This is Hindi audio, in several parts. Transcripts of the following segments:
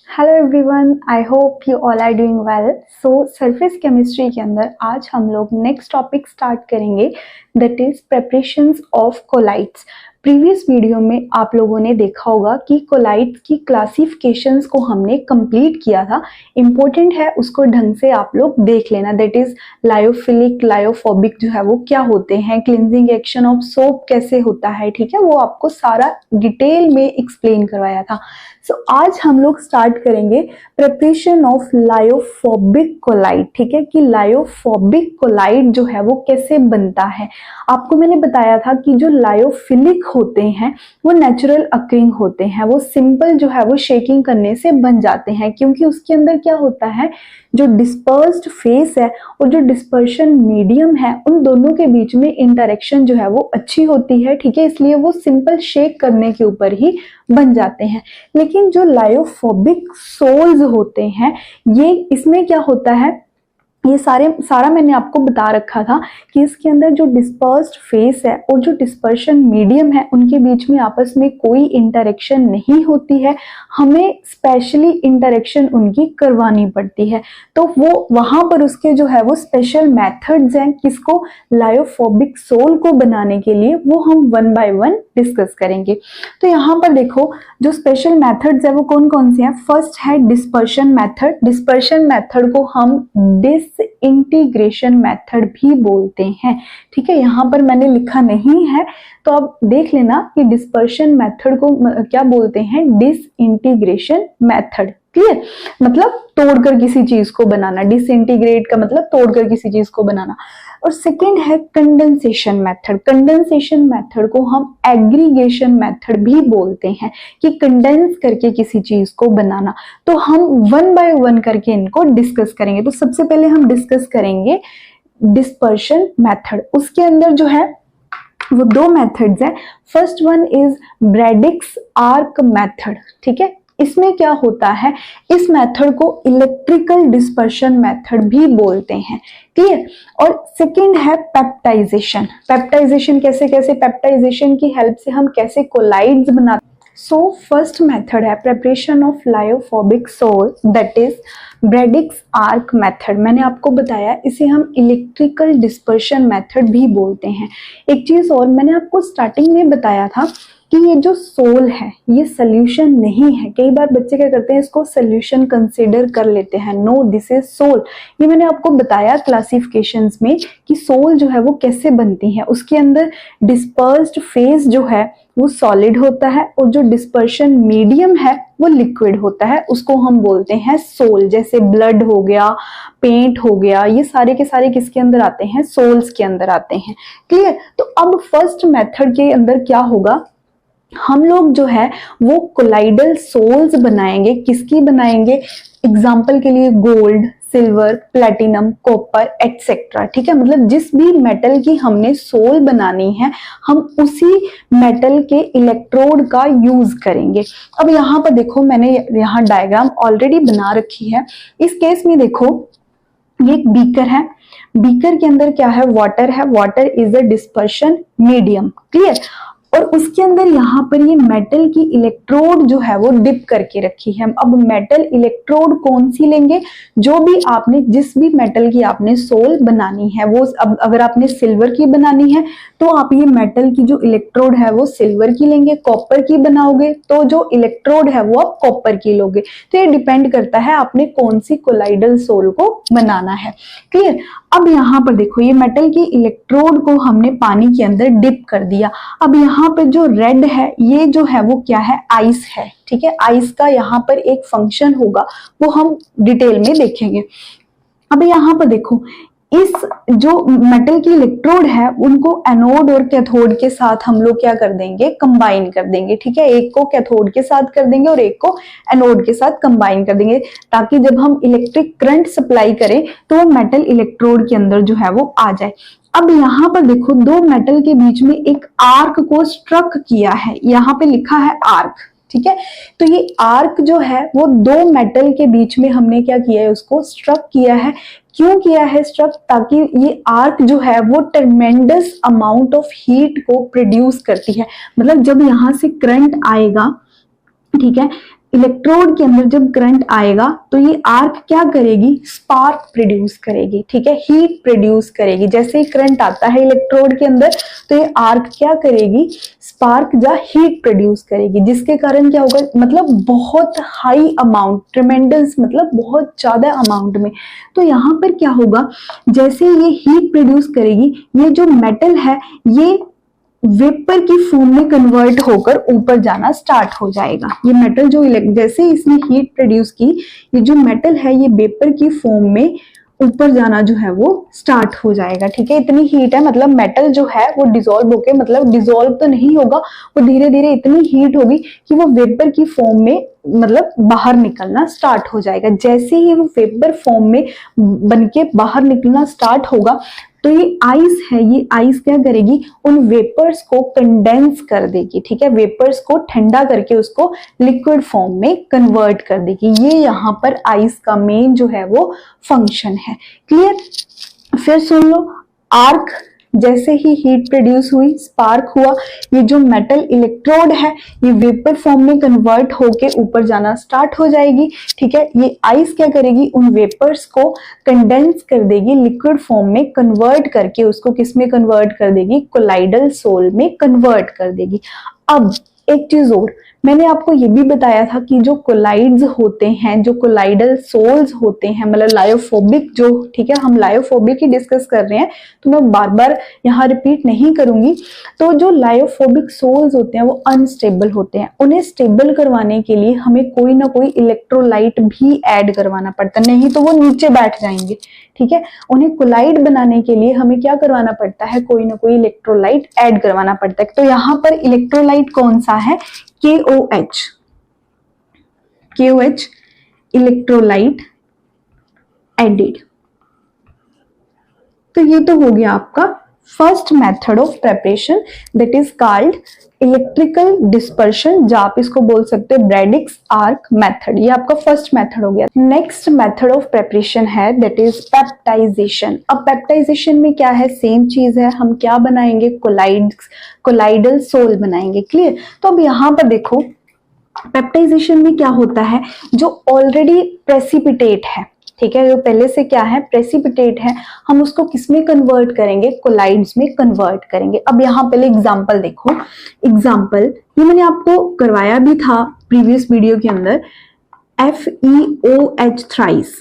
Hello everyone, I hope you all are doing well. So surface chemistry के अंदर आज हम लोग नेक्स्ट टॉपिक स्टार्ट करेंगे, that is preparations of colloids. Previous video में आप लोगों ने देखा होगा कि कोलाइड्स की क्लासिफिकेशंस को हमने कंप्लीट किया था। इंपॉर्टेंट है, उसको ढंग से आप लोग देख लेना। दैट इज लायोफिलिक, लायोफोबिक जो है वो क्या होते हैं, क्लिनजिंग एक्शन ऑफ सोप कैसे होता है, ठीक है, वो आपको सारा डिटेल में एक्सप्लेन करवाया था। सो आज हम लोग स्टार्ट करेंगे प्रिपरेशन ऑफ लायोफोबिक कोलाइड, ठीक है, कि लायोफोबिक कोलाइड जो है वो कैसे बनता है। आपको मैंने बताया था कि जो लायोफिलिक होते हैं वो नेचुरल अक्रिंग होते हैं, वो सिंपल जो है वो शेकिंग करने से बन जाते हैं, क्योंकि उसके अंदर क्या होता है, जो डिस्पर्स्ड फेस है और जो डिस्पर्शन मीडियम है, उन दोनों के बीच में इंटरेक्शन जो है वो अच्छी होती है, ठीक है, इसलिए वो सिंपल शेक करने के ऊपर ही बन जाते हैं। लेकिन जो लायोफोबिक सोल्स होते हैं, ये इसमें क्या होता है, ये सारा मैंने आपको बता रखा था कि इसके अंदर जो डिस्पर्स्ड फेस है और जो डिस्पर्शन मीडियम है, उनके बीच में आपस में कोई इंटरेक्शन नहीं होती है, हमें स्पेशली इंटरेक्शन उनकी करवानी पड़ती है। तो वो वहां पर उसके जो है वो स्पेशल मेथड्स हैं, किसको, लायोफोबिक सोल को बनाने के लिए, वो हम वन बाय वन डिस्कस करेंगे। तो यहाँ पर देखो जो स्पेशल मेथड्स है वो कौन कौन से हैं। फर्स्ट है डिस्पर्शन मेथड। डिस्पर्शन मेथड को हम डिसइंटीग्रेशन मेथड भी बोलते हैं, ठीक है, यहाँ पर मैंने लिखा नहीं है तो आप देख लेना कि डिस्पर्शन मेथड को क्या बोलते हैं, डिसइंटीग्रेशन मेथड। क्लियर, मतलब तोड़कर किसी चीज को बनाना, डिसइंटीग्रेट का मतलब तोड़कर किसी चीज को बनाना। और सेकंड है कंडेंसेशन मेथड। कंडेंसेशन मेथड को हम एग्रीगेशन मेथड भी बोलते हैं, कि कंडेंस करके किसी चीज को बनाना। तो हम वन बाय वन करके इनको डिस्कस करेंगे। तो सबसे पहले हम डिस्कस करेंगे डिस्पर्शन मेथड। उसके अंदर जो है वो दो मेथड्स हैं। First one is Bredig's arc method, ठीक है, इसमें क्या होता है, इस मेथड को इलेक्ट्रिकल डिस्पर्शन मेथड भी बोलते हैं। क्लियर। और सेकंड है पेप्टाइजेशन। पेप्टाइजेशन कैसे कैसे, पेप्टाइजेशन की हेल्प से हम कैसे कोलाइड्स बनाते हैं। सो फर्स्ट मेथड है preparation of lyophobic sol, that is Bredig's arc method. मैंने आपको बताया इसे हम इलेक्ट्रिकल डिस्पर्शन मेथड भी बोलते हैं। एक चीज और मैंने आपको स्टार्टिंग में बताया था कि ये जो सोल है ये सोल्यूशन नहीं है। कई बार बच्चे क्या करते हैं, इसको सोल्यूशन कंसीडर कर लेते हैं। No, this is sol. ये मैंने आपको बताया क्लासिफिकेशंस में कि सोल जो है वो कैसे बनती है। उसके अंदर डिस्पर्स्ड फेस जो है वो सॉलिड होता है और जो डिस्पर्शन मीडियम है वो लिक्विड होता है, उसको हम बोलते हैं सोल। जैसे ब्लड हो गया, पेंट हो गया, ये सारे के सारे किसके अंदर आते हैं, सोल्स के अंदर आते हैं। क्लियर। तो अब फर्स्ट मेथड के अंदर क्या होगा, हम लोग जो है वो कोलाइडल सोल्स बनाएंगे। किसकी बनाएंगे, एग्जाम्पल के लिए gold, silver, platinum, copper etcetera, ठीक है, मतलब जिस भी मेटल की हमने सोल बनानी है हम उसी मेटल के इलेक्ट्रोड का यूज करेंगे। अब यहाँ पर देखो मैंने यहाँ डायग्राम ऑलरेडी बना रखी है। इस केस में देखो ये एक बीकर है, बीकर के अंदर क्या है, वाटर है, water is a dispersion medium. Clear. और उसके अंदर यहाँ पर ये मेटल की इलेक्ट्रोड जो है वो डिप करके रखी है। अब मेटल इलेक्ट्रोड कौन सी लेंगे, जो भी आपने, जिस भी मेटल की आपने सोल बनानी है वो, अब अगर आपने सिल्वर की बनानी है तो आप ये मेटल की जो इलेक्ट्रोड है वो सिल्वर की लेंगे। कॉपर की बनाओगे तो जो इलेक्ट्रोड है वो आप कॉपर की लोगे। तो ये डिपेंड करता है आपने कौन सी कोलाइडल सोल को बनाना है। क्लियर। अब यहाँ पर देखो ये मेटल की इलेक्ट्रोड को हमने पानी के अंदर डिप कर दिया। अब यहाँ पर जो रेड है ये जो है वो क्या है, आइस है, ठीक है। आइस का यहाँ पर एक फंक्शन होगा, वो हम डिटेल में देखेंगे। अब यहाँ पर देखो इस जो मेटल की इलेक्ट्रोड है उनको एनोड और कैथोड के साथ हम लोग क्या कर देंगे, कंबाइन कर देंगे, ठीक है। एक को कैथोड के साथ कर देंगे और एक को एनोड के साथ कंबाइन कर देंगे, ताकि जब हम इलेक्ट्रिक करंट सप्लाई करें तो वो मेटल इलेक्ट्रोड के अंदर जो है वो आ जाए। अब यहाँ पर देखो दो मेटल के बीच में एक आर्क को स्ट्रक किया है, यहाँ पे लिखा है आर्क, ठीक है। तो ये आर्क जो है वो दो मेटल के बीच में हमने क्या किया है, उसको स्ट्रक किया है। क्यों किया है स्ट्रक, ताकि ये आर्क जो है वो ट्रेमेंडस अमाउंट ऑफ हीट को प्रोड्यूस करती है। मतलब जब यहाँ से करंट आएगा, ठीक है, इलेक्ट्रोड के अंदर जब करंट आएगा तो ये आर्क क्या करेगी, स्पार्क प्रोड्यूस करेगी, ठीक है, हीट प्रोड्यूस करेगी। जैसे ही करंट आता है इलेक्ट्रोड के अंदर तो ये आर्क क्या करेगी, स्पार्क या हीट प्रोड्यूस करेगी, जिसके कारण क्या होगा, मतलब बहुत हाई अमाउंट, ट्रेमेंडस, मतलब बहुत ज्यादा अमाउंट में। तो यहाँ पर क्या होगा, जैसे ये हीट प्रोड्यूस करेगी, ये जो मेटल है ये वेपर की फॉर्म में कन्वर्ट होकर ऊपर जाना स्टार्ट हो जाएगा। ये मेटल जो जैसे इसने हीट प्रोड्यूस की, ये जो मेटल है ये वेपर की फॉर्म में ऊपर जाना जो है वो स्टार्ट हो जाएगा, ठीक है। इतनी हीट है, मतलब मेटल जो है वो डिसॉल्व होके, मतलब डिसॉल्व तो नहीं होगा, वो धीरे धीरे इतनी हीट होगी कि वो वेपर की फॉर्म में मतलब बाहर निकलना स्टार्ट हो जाएगा। जैसे ही वो वेपर फॉर्म में बनके बाहर निकलना स्टार्ट होगा तो ये आइस है, ये आइस क्या करेगी, उन वेपर्स को कंडेंस कर देगी, ठीक है, वेपर्स को ठंडा करके उसको लिक्विड फॉर्म में कन्वर्ट कर देगी। ये यहाँ पर आइस का मेन जो है वो फंक्शन है। क्लियर? फिर सुन लो, आर्क, जैसे ही हीट प्रोड्यूस हुई, स्पार्क हुआ, ये जो मेटल इलेक्ट्रोड है ये वेपर फॉर्म में कन्वर्ट होके ऊपर जाना स्टार्ट हो जाएगी, ठीक है। ये आइस क्या करेगी, उन वेपर्स को कंडेंस कर देगी, लिक्विड फॉर्म में कन्वर्ट करके उसको किस में कन्वर्ट कर देगी, कोलाइडल सोल में कन्वर्ट कर देगी। अब एक चीज और, मैंने आपको ये भी बताया था कि जो कोलाइड्स होते हैं, जो कोलाइडल सोल्स होते हैं, मतलब लायोफोबिक जो, ठीक है, हम लायोफोबिक ही डिस्कस कर रहे हैं तो मैं बार बार यहाँ रिपीट नहीं करूंगी। तो जो लायोफोबिक सोल्स होते हैं वो अनस्टेबल होते हैं, उन्हें स्टेबल करवाने के लिए हमें कोई ना कोई इलेक्ट्रोलाइट भी ऐड करवाना पड़ता है, नहीं तो वो नीचे बैठ जाएंगे, ठीक है। उन्हें कोलाइड बनाने के लिए हमें क्या करवाना पड़ता है, कोई ना कोई इलेक्ट्रोलाइट ऐड करवाना पड़ता है। तो यहाँ पर इलेक्ट्रोलाइट कौन सा है, KOH, KOH इलेक्ट्रोलाइट एडिड। तो ये तो हो गया आपका first method of preparation, that is called electrical dispersion, या आप इसको बोल सकते हैं ब्रैडिक्स आर्क मेथड। ये आपका फर्स्ट मेथड हो गया। नेक्स्ट मेथड ऑफ प्रेपरेशन है दैट इज पेप्टाइजेशन। अब पेप्टाइजेशन में क्या है, सेम चीज है, हम क्या बनाएंगे, कोलाइडल सोल बनाएंगे। क्लियर? तो अब यहाँ पर देखो, पेप्टाइजेशन में क्या होता है, जो ऑलरेडी प्रेसिपिटेट है, ठीक है, जो पहले से क्या है, प्रेसिपिटेट है, हम उसको किसमें कन्वर्ट करेंगे, कोलाइड्स में कन्वर्ट करेंगे। अब यहाँ पहले एग्जांपल देखो, एग्जांपल ये मैंने आपको करवाया भी था प्रीवियस वीडियो के अंदर, FeOH थ्राइस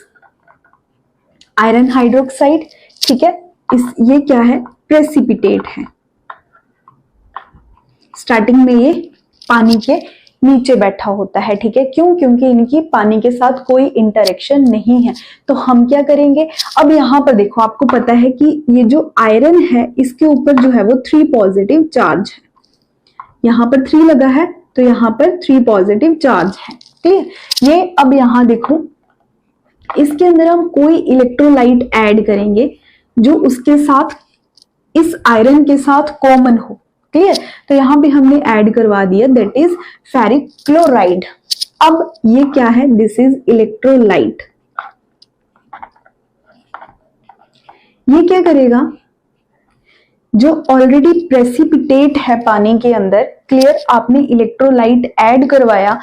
आयरन हाइड्रोक्साइड, ठीक है, ये क्या है, प्रेसिपिटेट है। स्टार्टिंग में ये पानी के नीचे बैठा होता है, ठीक है, क्यों, क्योंकि इनकी पानी के साथ कोई इंटरेक्शन नहीं है। तो हम क्या करेंगे, अब यहाँ पर देखो, आपको पता है कि ये जो आयरन है इसके ऊपर जो है वो 3 पॉजिटिव चार्ज है, यहाँ पर 3 लगा है तो यहाँ पर 3 पॉजिटिव चार्ज है। क्लियर? ये अब यहाँ देखो, इसके अंदर हम कोई इलेक्ट्रोलाइट ऐड करेंगे जो उसके साथ, इस आयरन के साथ कॉमन हो। क्लियर? तो यहां पे हमने ऐड करवा दिया, दैट इज फेरिक क्लोराइड। अब ये क्या है, दिस इज इलेक्ट्रोलाइट। ये क्या करेगा, जो ऑलरेडी प्रेसिपिटेट है पानी के अंदर, क्लियर, आपने इलेक्ट्रोलाइट ऐड करवाया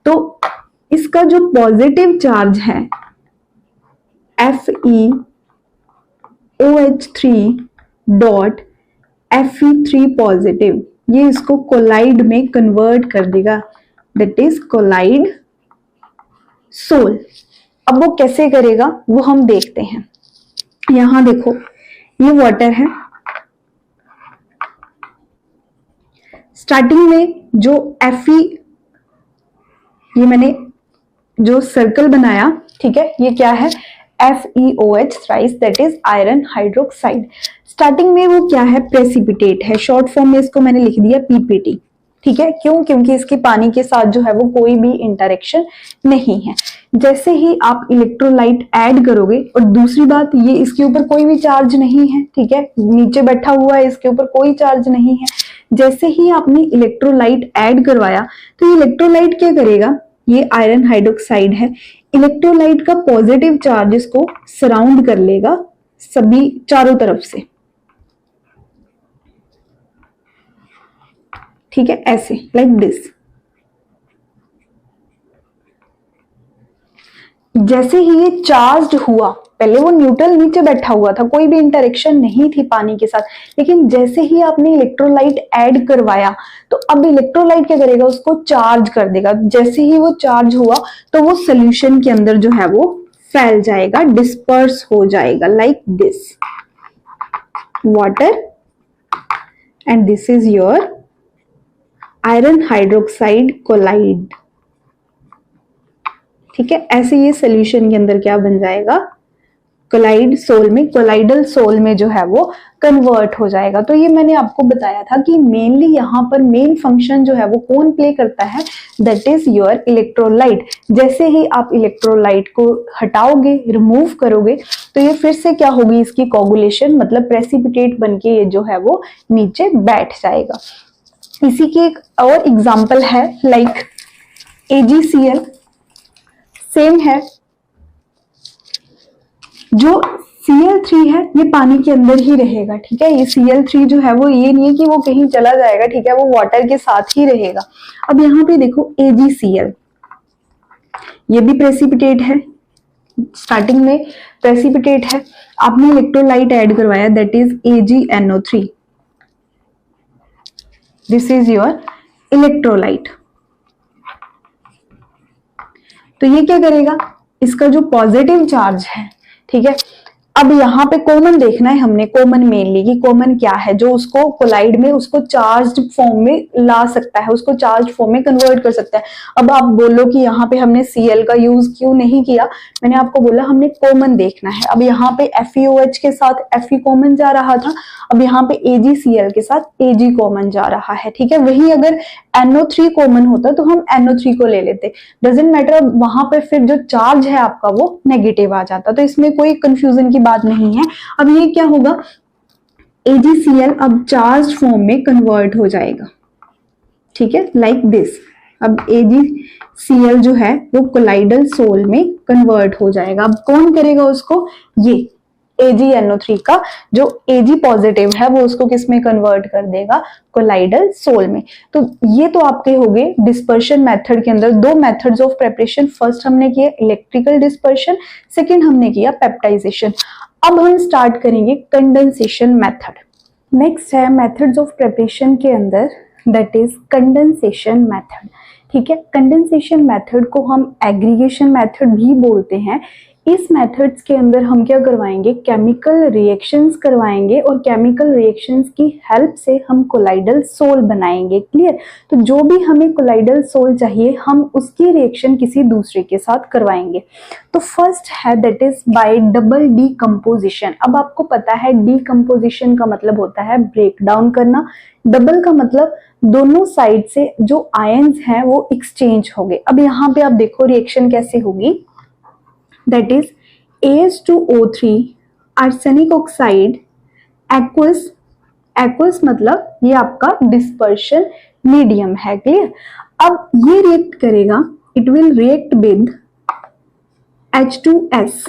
तो इसका जो पॉजिटिव चार्ज है FeOH3 डॉट Fe3 पॉजिटिव, ये इसको कोलाइड में कन्वर्ट कर देगा, दैट इज कोलाइड सोल। अब वो कैसे करेगा वो हम देखते हैं। यहां देखो, ये वाटर है, स्टार्टिंग में जो Fe, ये मैंने जो सर्कल बनाया, ठीक है, ये क्या है, FeOH thrice, that is iron hydroxide. Starting में वो क्या है, प्रेसिपिटेट है, शॉर्ट फॉर्म में इसको मैंने लिख दिया PPT, ठीक है, क्यों, क्योंकि इसके पानी के साथ जो है वो कोई भी इंटरेक्शन नहीं है। जैसे ही आप इलेक्ट्रोलाइट ऐड करोगे, और दूसरी बात ये, इसके ऊपर कोई भी चार्ज नहीं है, ठीक है, नीचे बैठा हुआ है, इसके ऊपर कोई चार्ज नहीं है। जैसे ही आपने इलेक्ट्रोलाइट ऐड करवाया तो ये इलेक्ट्रोलाइट क्या करेगा, ये आयरन हाइड्रोक्साइड है, इलेक्ट्रोलाइट का पॉजिटिव चार्ज इसको सराउंड कर लेगा सभी चारों तरफ से, ठीक है, ऐसे लाइक दिस। जैसे ही ये चार्ज हुआ, पहले वो न्यूट्रल नीचे बैठा हुआ था, कोई भी इंटरेक्शन नहीं थी पानी के साथ, लेकिन जैसे ही आपने इलेक्ट्रोलाइट ऐड करवाया तो अब इलेक्ट्रोलाइट क्या करेगा, उसको चार्ज कर देगा। जैसे ही वो चार्ज हुआ तो वो सोल्यूशन के अंदर जो है वो फैल जाएगा, डिस्पर्स हो जाएगा, like this water, and this is your iron hydroxide colloid. ठीक है, ऐसे ये सोल्यूशन के अंदर क्या बन जाएगा, कोलाइड सोल में, कोलाइडल सोल में जो है वो कन्वर्ट हो जाएगा। तो ये मैंने आपको बताया था कि मेनली यहाँ पर मेन फंक्शन जो है वो कौन प्ले करता है, दैट इज योर इलेक्ट्रोलाइट। जैसे ही आप इलेक्ट्रोलाइट को हटाओगे, रिमूव करोगे, तो ये फिर से क्या होगी, इसकी कोगुलेशन मतलब प्रेसिपिटेट बनके ये जो है वो नीचे बैठ जाएगा। इसी की एक और एग्जाम्पल है लाइक AgCl, सेम है। जो Cl3 है ये पानी के अंदर ही रहेगा, ठीक है। ये Cl3 जो है वो ये नहीं है कि वो कहीं चला जाएगा, ठीक है, वो वाटर के साथ ही रहेगा। अब यहाँ पे देखो AgCl, ये भी प्रेसिपिटेट है, स्टार्टिंग में प्रेसिपिटेट है। आपने इलेक्ट्रोलाइट ऐड करवाया, that is AgNO3, this is your electrolyte. तो ये क्या करेगा, इसका जो पॉजिटिव चार्ज है, ठीक है, अब यहाँ पे कॉमन देखना है हमने, कॉमन मेनली कि कॉमन क्या है जो उसको कोलाइड में उसको चार्ज फॉर्म में ला सकता है, उसको चार्ज फॉर्म में कन्वर्ट कर सकता है। अब आप बोलो कि यहाँ पे हमने Cl का यूज क्यों नहीं किया, मैंने आपको बोला हमने कॉमन देखना है। अब यहाँ पे FeOH के साथ Fe कॉमन जा रहा था, अब यहाँ पे AgCl के साथ Ag कॉमन जा रहा है, ठीक है। वही अगर NO3 कॉमन होता तो हम NO3 को ले लेते, डजेंट मैटर, वहां पर फिर जो चार्ज है आपका वो नेगेटिव आ जाता, तो इसमें कोई कंफ्यूजन की बात नहीं है। अब ये क्या होगा, AgCl अब चार्ज फॉर्म में कन्वर्ट हो जाएगा, ठीक है, लाइक दिस। अब AgCl जो है वो कोलाइडल सोल में कन्वर्ट हो जाएगा। अब कौन करेगा उसको, ये AgNO3 का जो Ag पॉजिटिव है वो उसको किस में कन्वर्ट कर देगा, कोलाइडल सोल में। तो ये तो आपके हो गए डिस्पर्शन मेथड के अंदर दो मेथड्स ऑफ प्रिपरेशन। फर्स्ट हमने किया इलेक्ट्रिकल डिस्पर्शन, सेकंड हमने किया पेप्टाइजेशन। अब हम स्टार्ट करेंगे कंडेंसेशन मेथड। नेक्स्ट है मेथड्स ऑफ प्रिपरेशन के अंदर, दैट इज कंडेंसेशन मेथड, ठीक है। कंडेंसेशन मेथड को हम एग्रीगेशन मेथड भी बोलते हैं। इस मेथड्स के अंदर हम क्या करवाएंगे, केमिकल रिएक्शंस करवाएंगे और केमिकल रिएक्शंस की हेल्प से हम कोलाइडल सोल बनाएंगे, क्लियर। तो जो भी हमें कोलाइडल सोल चाहिए हम उसकी रिएक्शन किसी दूसरे के साथ करवाएंगे। तो फर्स्ट है that is by double decomposition. अब आपको पता है डीकंपोजिशन का मतलब होता है ब्रेक डाउन करना, डबल का मतलब दोनों साइड से जो आयंस हैं वो एक्सचेंज हो गए। अब यहाँ पे आप देखो रिएक्शन कैसे होगी, that is AS2O3 arsenic oxide aqueous, aqueous मतलब ये आपका डिस्पर्शन मीडियम है, क्लियर। अब ये रिएक्ट करेगा, it will react with H2S,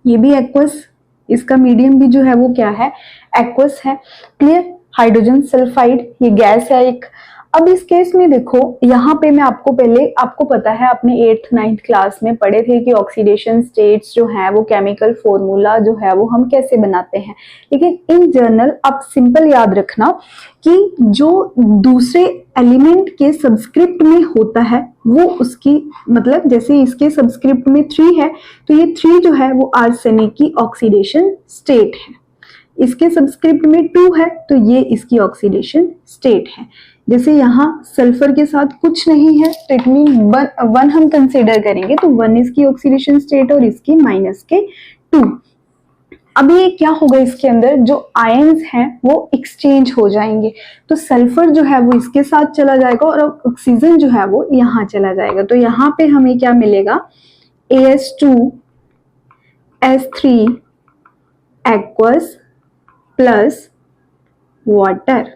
ये भी एक्वस, इसका मीडियम भी जो है वो क्या है, एक्वस है, क्लियर। हाइड्रोजन सल्फाइड ये गैस है एक। अब इस केस में देखो यहाँ पे मैं आपको पहले, आपको पता है आपने 8th 9th क्लास में पढ़े थे कि ऑक्सीडेशन स्टेट्स जो है वो केमिकल फॉर्मूला जो है वो हम कैसे बनाते हैं, लेकिन इन जनरल आप सिंपल याद रखना कि जो दूसरे एलिमेंट के सबस्क्रिप्ट में होता है वो उसकी मतलब जैसे इसके सबस्क्रिप्ट में 3 है तो ये 3 जो है वो आर्सेनिक की ऑक्सीडेशन स्टेट है, इसके सबस्क्रिप्ट में 2 है तो ये इसकी ऑक्सीडेशन स्टेट है। जैसे यहाँ सल्फर के साथ कुछ नहीं है तो इट मीन 1 हम कंसीडर करेंगे, तो 1 इसकी ऑक्सीडेशन स्टेट और इसकी -2। अब ये क्या होगा, इसके अंदर जो आयंस हैं वो एक्सचेंज हो जाएंगे, तो सल्फर जो है वो इसके साथ चला जाएगा और ऑक्सीजन जो है वो यहाँ चला जाएगा। तो यहाँ पे हमें क्या मिलेगा, AS2S3 एक्वस प्लस वाटर।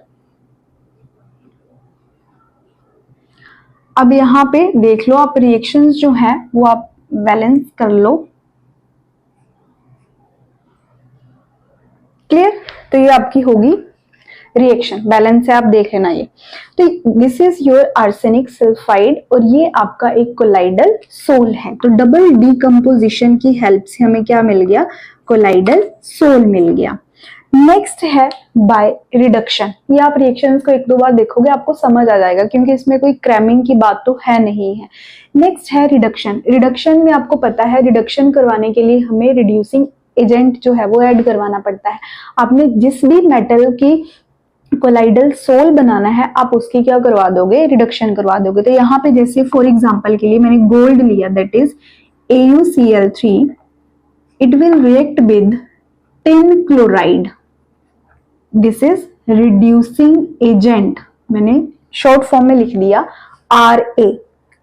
अब यहाँ पे देख लो आप रिएक्शंस जो हैं वो आप बैलेंस कर लो, क्लियर। तो ये आपकी होगी रिएक्शन, बैलेंस है, आप देख लेना ये। तो this is your arsenic sulphide और ये आपका एक कोलाइडल सोल है। तो डबल डीकम्पोजिशन की हेल्प से हमें क्या मिल गया, कोलाइडल सोल मिल गया। नेक्स्ट है बाय रिडक्शन। ये आप रिएक्शंस को एक दो बार देखोगे आपको समझ आ जाएगा, क्योंकि इसमें कोई क्रैमिंग की बात तो है नहीं है। नेक्स्ट है रिडक्शन। रिडक्शन में आपको पता है रिडक्शन करवाने के लिए हमें रिड्यूसिंग एजेंट जो है वो ऐड करवाना पड़ता है। आपने जिस भी मेटल की कोलाइडल सोल बनाना है आप उसकी क्या करवा दोगे, रिडक्शन करवा दोगे। तो यहाँ पे जैसे फॉर एग्जांपल के लिए मैंने गोल्ड लिया, that is AuCl3, it will react with tin chloride, this is reducing agent, मैंने शॉर्ट फॉर्म में लिख दिया RA,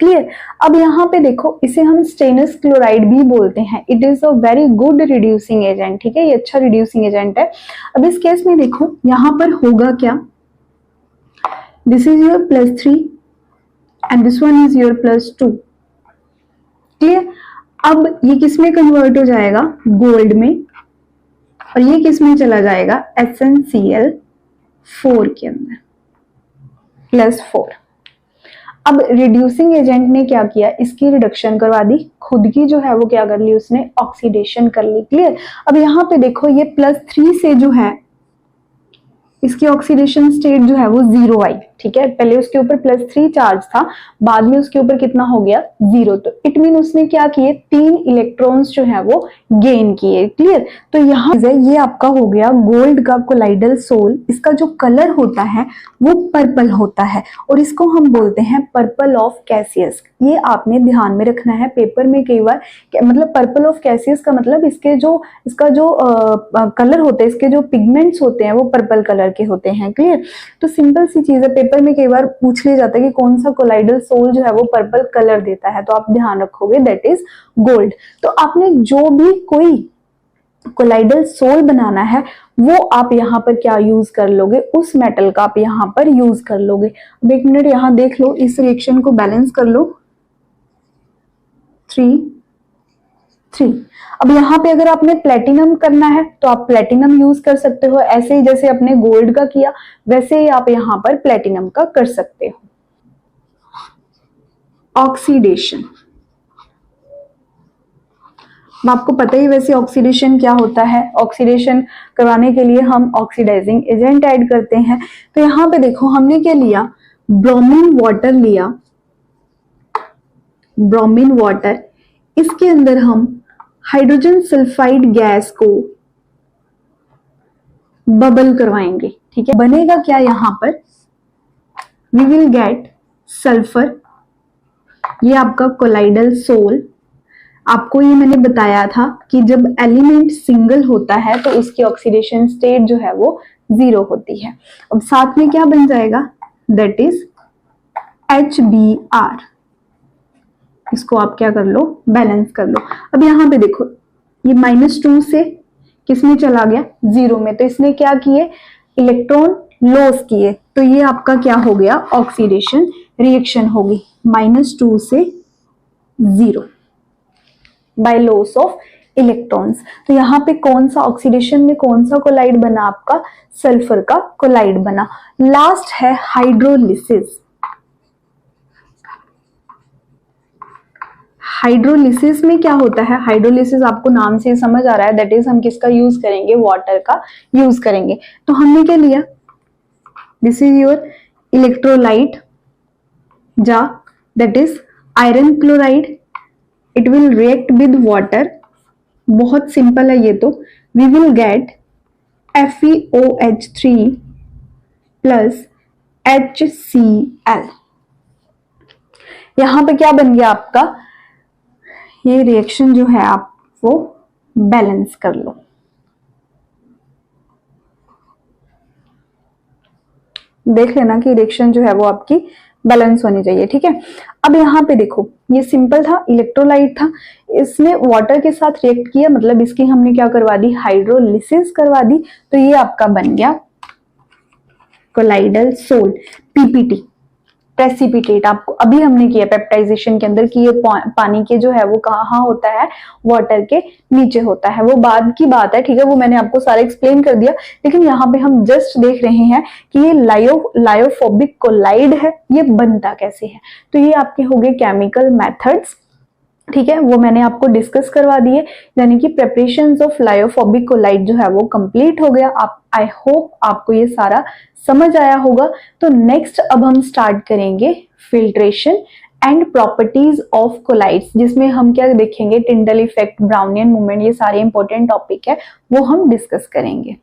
क्लियर। अब यहाँ पे देखो इसे हम स्टेनस क्लोराइड भी बोलते हैं, it is a very good reducing agent, ठीक है, ये अच्छा रिड्यूसिंग एजेंट है। अब इस केस में देखो यहाँ पर होगा क्या, this is your +3 and this one is your +2, clear. अब ये किस में कन्वर्ट हो जाएगा, गोल्ड में, और ये किस में चला जाएगा, SnCl4 के अंदर, +4। अब रिड्यूसिंग एजेंट ने क्या किया, इसकी रिडक्शन करवा दी, खुद की जो है वो क्या कर ली, उसने ऑक्सीडेशन कर ली, क्लियर। अब यहाँ पे देखो ये +3 से जो है इसकी ऑक्सीडेशन स्टेट जो है वो 0 आई, ठीक है। पहले उसके ऊपर +3 चार्ज था, बाद में उसके ऊपर कितना हो गया, 0। तो इट मीन उसने क्या किए, 3 इलेक्ट्रॉन्स जो है वो गेन किए, क्लियर। तो यहाँ ये आपका हो गया गोल्ड का कोलाइडल सोल। इसका जो कलर होता है वो पर्पल होता है और इसको हम बोलते हैं पर्पल ऑफ कैसियस। ये आपने ध्यान में रखना है, पेपर में कई बार मतलब पर्पल ऑफ कैसियस का मतलब इसका जो कलर होते हैं, इसके जो पिगमेंट्स होते हैं वो पर्पल कलर के होते हैं, क्लियर। तो सिंपल सी चीज है, पेपर में कई बार पूछ लिया जाता है कि कौन सा कोलाइडल सोल जो है वो पर्पल कलर देता है, तो आप ध्यान रखोगे दैट इज गोल्ड। तो आपने जो भी कोई कोलाइडल सोल बनाना है वो आप यहाँ पर क्या यूज कर लोगे, उस मेटल का आप यहाँ पर यूज कर लोगे। अब एक मिनट यहाँ देख लो, इस रिएक्शन को बैलेंस कर लो, 3 3। अब यहाँ पे अगर आपने प्लेटिनम करना है तो आप प्लेटिनम यूज कर सकते हो, ऐसे ही जैसे आपने गोल्ड का किया वैसे ही आप यहाँ पर प्लेटिनम का कर सकते हो। ऑक्सीडेशन, आपको पता ही वैसे ऑक्सीडेशन क्या होता है। ऑक्सीडेशन करवाने के लिए हम ऑक्सीडाइजिंग एजेंट ऐड करते हैं। तो यहाँ पे देखो हमने क्या लिया, ब्रोमीन वाटर लिया, ब्रोमीन वाटर, इसके अंदर हम हाइड्रोजन सल्फाइड गैस को बबल करवाएंगे, ठीक है। बनेगा क्या यहाँ पर, वी विल गेट सल्फर, ये आपका कोलाइडल सोल। आपको ये मैंने बताया था कि जब एलिमेंट सिंगल होता है तो उसकी ऑक्सीडेशन स्टेट जो है वो 0 होती है। अब साथ में क्या बन जाएगा, दैट इज HBr। इसको आप क्या कर लो, बैलेंस कर लो। अब यहाँ पे देखो ये -2 से किसमें चला गया, 0 में, तो इसने क्या किए, इलेक्ट्रॉन लॉस किए। तो ये आपका क्या हो गया, ऑक्सीडेशन रिएक्शन होगी, -2 से 0 बाय लॉस ऑफ इलेक्ट्रॉन्स। तो यहाँ पे कौन सा ऑक्सीडेशन में कौन सा कोलाइड बना, आपका सल्फर का कोलाइड बना। लास्ट है हाइड्रोलिसिस। हाइड्रोलिसिस में क्या होता है, हाइड्रोलिसिस आपको नाम से समझ आ रहा है, दैट इज हम किसका यूज करेंगे, वाटर का यूज करेंगे। तो हमने क्या लिया, दिस इज योर इलेक्ट्रोलाइट जा, that is iron chloride, it will react with water, बहुत सिंपल है ये तो, we will get FeOH3 plus HCl। यहां पे क्या बन गया आपका, ये रिएक्शन जो है आप वो बैलेंस कर लो। देख लेना कि रिएक्शन जो है वो आपकी बैलेंस होनी चाहिए, ठीक है। अब यहाँ पे देखो ये सिंपल था, इलेक्ट्रोलाइट था, इसने वाटर के साथ रिएक्ट किया, मतलब इसकी हमने क्या करवा दी, हाइड्रोलिसिस करवा दी। तो ये आपका बन गया कोलाइडल सोल, PPT। प्रेसिपिटेट आपको अभी हमने किया पेप्टाइजेशन के अंदर कि ये पानी के जो है वो कहाँ होता है, वाटर के नीचे होता है, वो बाद की बात है, ठीक है, वो मैंने आपको सारा एक्सप्लेन कर दिया। लेकिन यहाँ पे हम जस्ट देख रहे हैं कि ये लायोफोबिक कोलाइड है, ये बनता कैसे है। तो ये आपके हो गए केमिकल मेथड्स, ठीक है, वो मैंने आपको डिस्कस करवा दिए, यानी कि प्रिपरेशंस ऑफ लायोफोबिक कोलाइड जो है वो कंप्लीट हो गया। आप आई होप आपको ये सारा समझ आया होगा। तो नेक्स्ट अब हम स्टार्ट करेंगे filtration and properties of colloids, जिसमें हम क्या देखेंगे, टिंडल इफेक्ट, ब्राउनियन मूवमेंट, ये सारे इंपॉर्टेंट टॉपिक है, वो हम डिस्कस करेंगे।